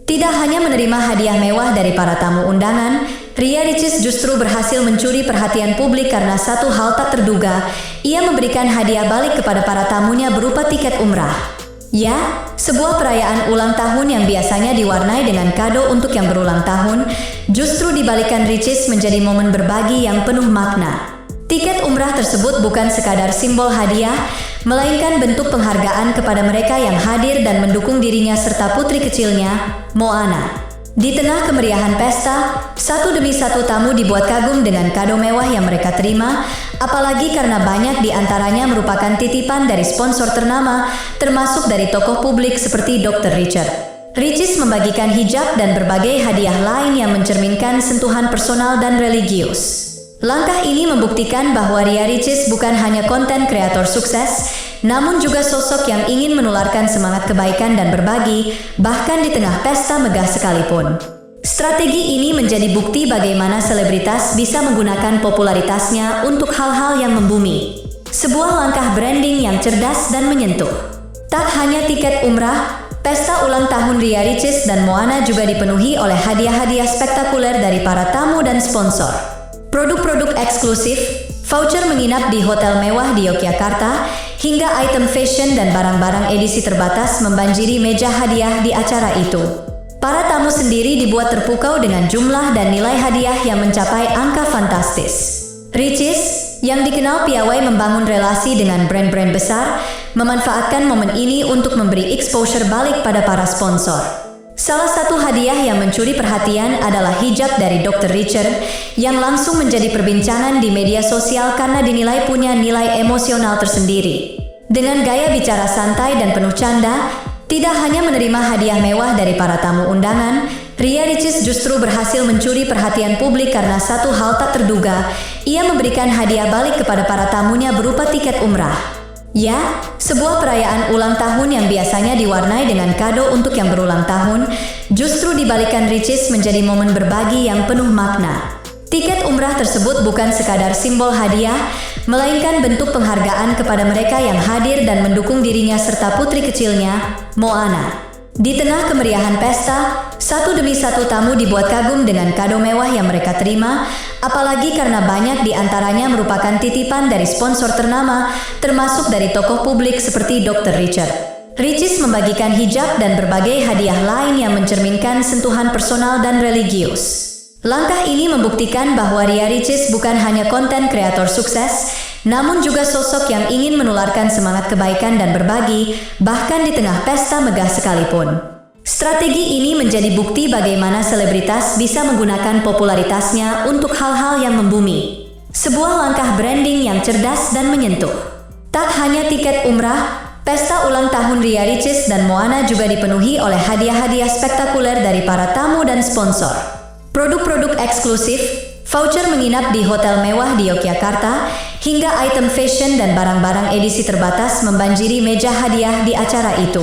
Tidak hanya menerima hadiah mewah dari para tamu undangan, Ria Ricis justru berhasil mencuri perhatian publik karena satu hal tak terduga. Ia memberikan hadiah balik kepada para tamunya berupa tiket umrah. Ya, sebuah perayaan ulang tahun yang biasanya diwarnai dengan kado untuk yang berulang tahun, justru dibalikan Ricis menjadi momen berbagi yang penuh makna. Tiket umrah tersebut bukan sekadar simbol hadiah, melainkan bentuk penghargaan kepada mereka yang hadir dan mendukung dirinya serta putri kecilnya, Moana. Di tengah kemeriahan pesta, satu demi satu tamu dibuat kagum dengan kado mewah yang mereka terima, apalagi karena banyak di antaranya merupakan titipan dari sponsor ternama, termasuk dari tokoh publik seperti Dr. Richard. Ricis membagikan hijab dan berbagai hadiah lain yang mencerminkan sentuhan personal dan religius. Langkah ini membuktikan bahwa Ria Ricis bukan hanya konten kreator sukses, namun juga sosok yang ingin menularkan semangat kebaikan dan berbagi, bahkan di tengah pesta megah sekalipun. Strategi ini menjadi bukti bagaimana selebritas bisa menggunakan popularitasnya untuk hal-hal yang membumi. Sebuah langkah branding yang cerdas dan menyentuh. Tak hanya tiket umrah, pesta ulang tahun Ria Ricis dan Moana juga dipenuhi oleh hadiah-hadiah spektakuler dari para tamu dan sponsor. Produk-produk eksklusif, voucher menginap di hotel mewah di Yogyakarta, hingga item fashion dan barang-barang edisi terbatas membanjiri meja hadiah di acara itu. Para tamu sendiri dibuat terpukau dengan jumlah dan nilai hadiah yang mencapai angka fantastis. Ricis, yang dikenal piawai membangun relasi dengan brand-brand besar, memanfaatkan momen ini untuk memberi exposure balik pada para sponsor. Salah satu hadiah yang mencuri perhatian adalah hijab dari Dr. Richard yang langsung menjadi perbincangan di media sosial karena dinilai punya nilai emosional tersendiri. Dengan gaya bicara santai dan penuh canda, tidak hanya menerima hadiah mewah dari para tamu undangan, Ria Ricis justru berhasil mencuri perhatian publik karena satu hal tak terduga. Ia memberikan hadiah balik kepada para tamunya berupa tiket umrah. Ya, sebuah perayaan ulang tahun yang biasanya diwarnai dengan kado untuk yang berulang tahun, justru dibalikan Ricis menjadi momen berbagi yang penuh makna. Tiket umrah tersebut bukan sekadar simbol hadiah, melainkan bentuk penghargaan kepada mereka yang hadir dan mendukung dirinya serta putri kecilnya, Moana. Di tengah kemeriahan pesta, satu demi satu tamu dibuat kagum dengan kado mewah yang mereka terima, apalagi karena banyak di antaranya merupakan titipan dari sponsor ternama, termasuk dari tokoh publik seperti Dr. Richard. Ricis membagikan hijab dan berbagai hadiah lain yang mencerminkan sentuhan personal dan religius. Langkah ini membuktikan bahwa Ria Ricis bukan hanya konten kreator sukses, namun juga sosok yang ingin menularkan semangat kebaikan dan berbagi, bahkan di tengah pesta megah sekalipun. Strategi ini menjadi bukti bagaimana selebritas bisa menggunakan popularitasnya untuk hal-hal yang membumi. Sebuah langkah branding yang cerdas dan menyentuh. Tak hanya tiket umrah, pesta ulang tahun Ria Ricis dan Moana juga dipenuhi oleh hadiah-hadiah spektakuler dari para tamu dan sponsor. Produk-produk eksklusif, voucher menginap di hotel mewah di Yogyakarta, hingga item fashion dan barang-barang edisi terbatas membanjiri meja hadiah di acara itu.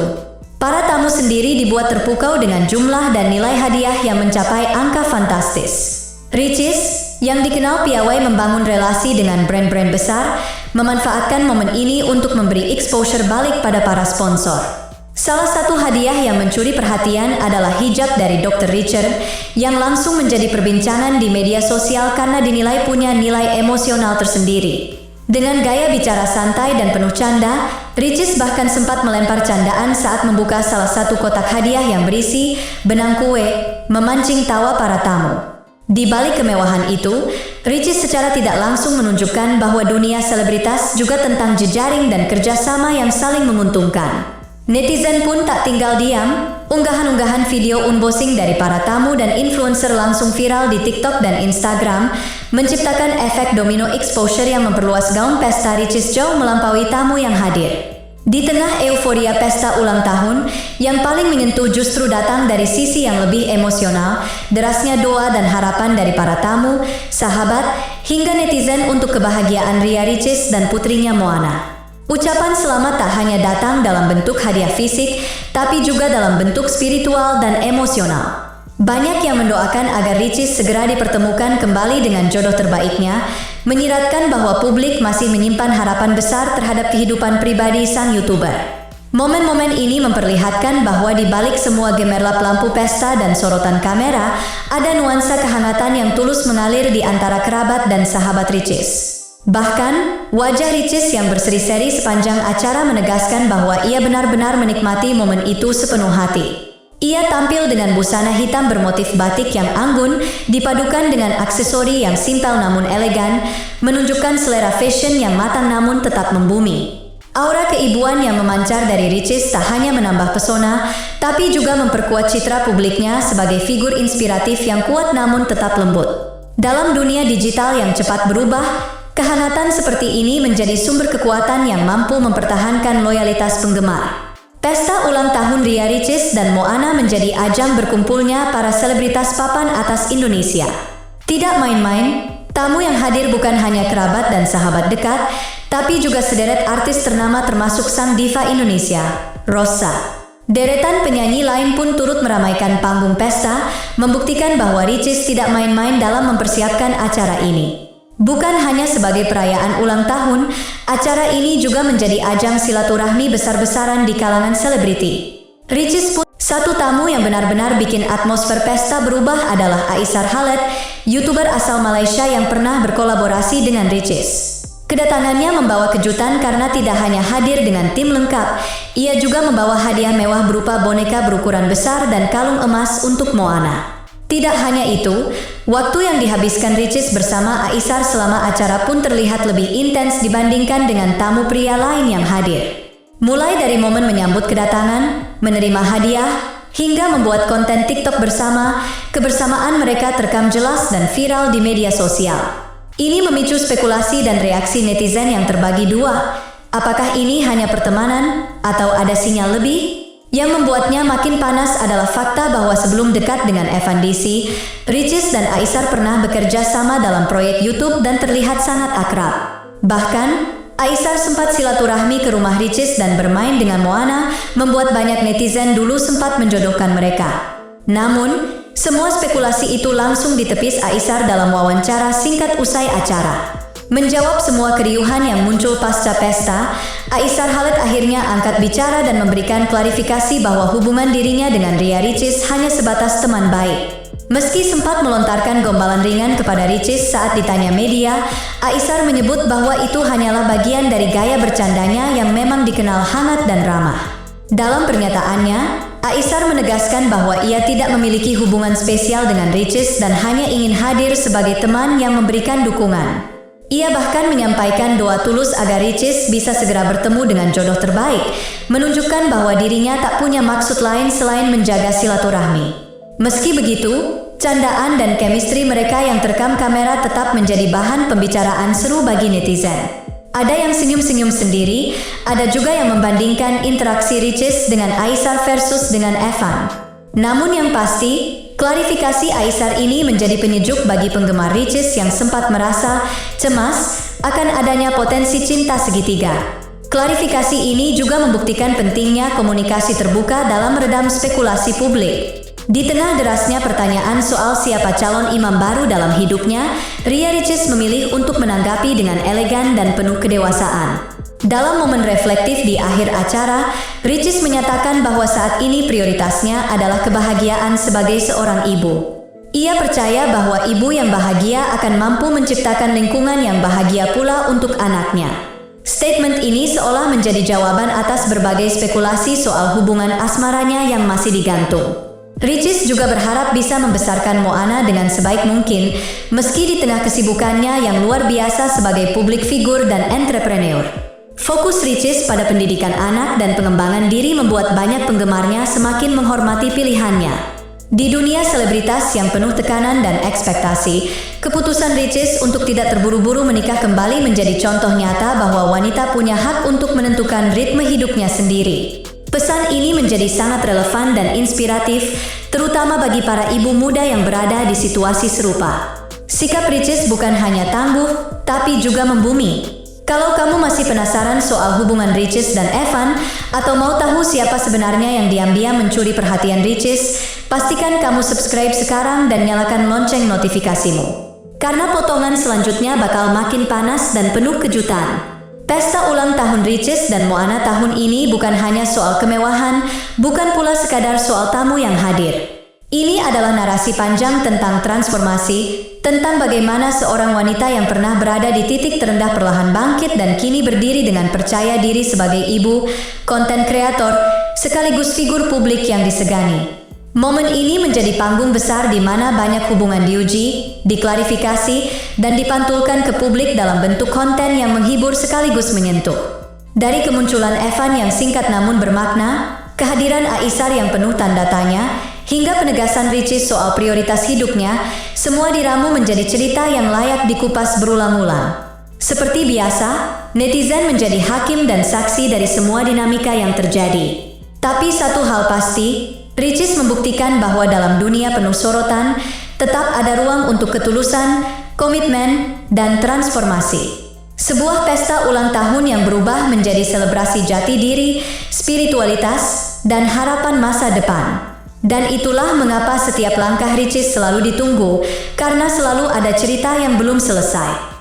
Para tamu sendiri dibuat terpukau dengan jumlah dan nilai hadiah yang mencapai angka fantastis. Ricis, yang dikenal piawai membangun relasi dengan brand-brand besar, memanfaatkan momen ini untuk memberi exposure balik pada para sponsor. Salah satu hadiah yang mencuri perhatian adalah hijab dari Dr. Richard yang langsung menjadi perbincangan di media sosial karena dinilai punya nilai emosional tersendiri. Dengan gaya bicara santai dan penuh canda, Ricis bahkan sempat melempar candaan saat membuka salah satu kotak hadiah yang berisi benang kue, memancing tawa para tamu. Di balik kemewahan itu, Ricis secara tidak langsung menunjukkan bahwa dunia selebritas juga tentang jejaring dan kerjasama yang saling menguntungkan. Netizen pun tak tinggal diam, unggahan-unggahan video unboxing dari para tamu dan influencer langsung viral di TikTok dan Instagram, menciptakan efek domino exposure yang memperluas gaung pesta Ricis jauh melampaui tamu yang hadir. Di tengah euforia pesta ulang tahun, yang paling menyentuh justru datang dari sisi yang lebih emosional, derasnya doa dan harapan dari para tamu, sahabat, hingga netizen untuk kebahagiaan Ria Ricis dan putrinya Moana. Ucapan selamat tak hanya datang dalam bentuk hadiah fisik, tapi juga dalam bentuk spiritual dan emosional. Banyak yang mendoakan agar Ricis segera dipertemukan kembali dengan jodoh terbaiknya, menyiratkan bahwa publik masih menyimpan harapan besar terhadap kehidupan pribadi sang YouTuber. Momen-momen ini memperlihatkan bahwa di balik semua gemerlap lampu pesta dan sorotan kamera, ada nuansa kehangatan yang tulus mengalir di antara kerabat dan sahabat Ricis. Bahkan, wajah Ricis yang berseri-seri sepanjang acara menegaskan bahwa ia benar-benar menikmati momen itu sepenuh hati. Ia tampil dengan busana hitam bermotif batik yang anggun, dipadukan dengan aksesori yang simpel namun elegan, menunjukkan selera fashion yang matang namun tetap membumi. Aura keibuan yang memancar dari Ricis tak hanya menambah pesona, tapi juga memperkuat citra publiknya sebagai figur inspiratif yang kuat namun tetap lembut. Dalam dunia digital yang cepat berubah, kehangatan seperti ini menjadi sumber kekuatan yang mampu mempertahankan loyalitas penggemar. Pesta ulang tahun Ria Ricis dan Moana menjadi ajang berkumpulnya para selebritas papan atas Indonesia. Tidak main-main, tamu yang hadir bukan hanya kerabat dan sahabat dekat, tapi juga sederet artis ternama termasuk sang diva Indonesia, Rossa. Deretan penyanyi lain pun turut meramaikan panggung pesta, membuktikan bahwa Ricis tidak main-main dalam mempersiapkan acara ini. Bukan hanya sebagai perayaan ulang tahun, acara ini juga menjadi ajang silaturahmi besar-besaran di kalangan selebriti. Ricis pun satu tamu yang benar-benar bikin atmosfer pesta berubah adalah Aisar Khaled, YouTuber asal Malaysia yang pernah berkolaborasi dengan Ricis. Kedatangannya membawa kejutan karena tidak hanya hadir dengan tim lengkap, ia juga membawa hadiah mewah berupa boneka berukuran besar dan kalung emas untuk Moana. Tidak hanya itu, waktu yang dihabiskan Ricis bersama Aisar selama acara pun terlihat lebih intens dibandingkan dengan tamu pria lain yang hadir. Mulai dari momen menyambut kedatangan, menerima hadiah, hingga membuat konten TikTok bersama, kebersamaan mereka terekam jelas dan viral di media sosial. Ini memicu spekulasi dan reaksi netizen yang terbagi dua. Apakah ini hanya pertemanan atau ada sinyal lebih? Yang membuatnya makin panas adalah fakta bahwa sebelum dekat dengan Evan DC, Ricis dan Aisar pernah bekerja sama dalam proyek YouTube dan terlihat sangat akrab. Bahkan, Aisar sempat silaturahmi ke rumah Ricis dan bermain dengan Moana, membuat banyak netizen dulu sempat menjodohkan mereka. Namun, semua spekulasi itu langsung ditepis Aisar dalam wawancara singkat usai acara. Menjawab semua keriuhan yang muncul pasca pesta, Aisar Khaled akhirnya angkat bicara dan memberikan klarifikasi bahwa hubungan dirinya dengan Ria Ricis hanya sebatas teman baik. Meski sempat melontarkan gombalan ringan kepada Ricis saat ditanya media, Aisar menyebut bahwa itu hanyalah bagian dari gaya bercandanya yang memang dikenal hangat dan ramah. Dalam pernyataannya, Aisar menegaskan bahwa ia tidak memiliki hubungan spesial dengan Ricis dan hanya ingin hadir sebagai teman yang memberikan dukungan. Ia bahkan menyampaikan doa tulus agar Ricis bisa segera bertemu dengan jodoh terbaik, menunjukkan bahwa dirinya tak punya maksud lain selain menjaga silaturahmi. Meski begitu, candaan dan chemistry mereka yang terekam kamera tetap menjadi bahan pembicaraan seru bagi netizen. Ada yang senyum-senyum sendiri, ada juga yang membandingkan interaksi Ricis dengan Aisar versus dengan Evan. Namun yang pasti, klarifikasi Aisar ini menjadi penyejuk bagi penggemar Ricis yang sempat merasa cemas akan adanya potensi cinta segitiga. Klarifikasi ini juga membuktikan pentingnya komunikasi terbuka dalam meredam spekulasi publik. Di tengah derasnya pertanyaan soal siapa calon imam baru dalam hidupnya, Ria Ricis memilih untuk menanggapi dengan elegan dan penuh kedewasaan. Dalam momen reflektif di akhir acara, Ricis menyatakan bahwa saat ini prioritasnya adalah kebahagiaan sebagai seorang ibu. Ia percaya bahwa ibu yang bahagia akan mampu menciptakan lingkungan yang bahagia pula untuk anaknya. Statement ini seolah menjadi jawaban atas berbagai spekulasi soal hubungan asmaranya yang masih digantung. Ricis juga berharap bisa membesarkan Moana dengan sebaik mungkin, meski di tengah kesibukannya yang luar biasa sebagai publik figur dan entrepreneur. Fokus Ricis pada pendidikan anak dan pengembangan diri membuat banyak penggemarnya semakin menghormati pilihannya. Di dunia selebritas yang penuh tekanan dan ekspektasi, keputusan Ricis untuk tidak terburu-buru menikah kembali menjadi contoh nyata bahwa wanita punya hak untuk menentukan ritme hidupnya sendiri. Pesan ini menjadi sangat relevan dan inspiratif, terutama bagi para ibu muda yang berada di situasi serupa. Sikap Ricis bukan hanya tangguh, tapi juga membumi. Kalau kamu masih penasaran soal hubungan Ricis dan Evan, atau mau tahu siapa sebenarnya yang diam-diam mencuri perhatian Ricis, pastikan kamu subscribe sekarang dan nyalakan lonceng notifikasimu. Karena potongan selanjutnya bakal makin panas dan penuh kejutan. Pesta ulang tahun Ricis dan Moana tahun ini bukan hanya soal kemewahan, bukan pula sekadar soal tamu yang hadir. Ini adalah narasi panjang tentang transformasi, tentang bagaimana seorang wanita yang pernah berada di titik terendah perlahan bangkit dan kini berdiri dengan percaya diri sebagai ibu, konten kreator, sekaligus figur publik yang disegani. Momen ini menjadi panggung besar di mana banyak hubungan diuji, diklarifikasi, dan dipantulkan ke publik dalam bentuk konten yang menghibur sekaligus menyentuh. Dari kemunculan Evan yang singkat namun bermakna, kehadiran Aisar yang penuh tanda tanya, hingga penegasan Ricis soal prioritas hidupnya, semua diramu menjadi cerita yang layak dikupas berulang-ulang. Seperti biasa, netizen menjadi hakim dan saksi dari semua dinamika yang terjadi. Tapi satu hal pasti, Ricis membuktikan bahwa dalam dunia penuh sorotan, tetap ada ruang untuk ketulusan, komitmen, dan transformasi. Sebuah pesta ulang tahun yang berubah menjadi selebrasi jati diri, spiritualitas, dan harapan masa depan. Dan itulah mengapa setiap langkah Ricis selalu ditunggu, karena selalu ada cerita yang belum selesai.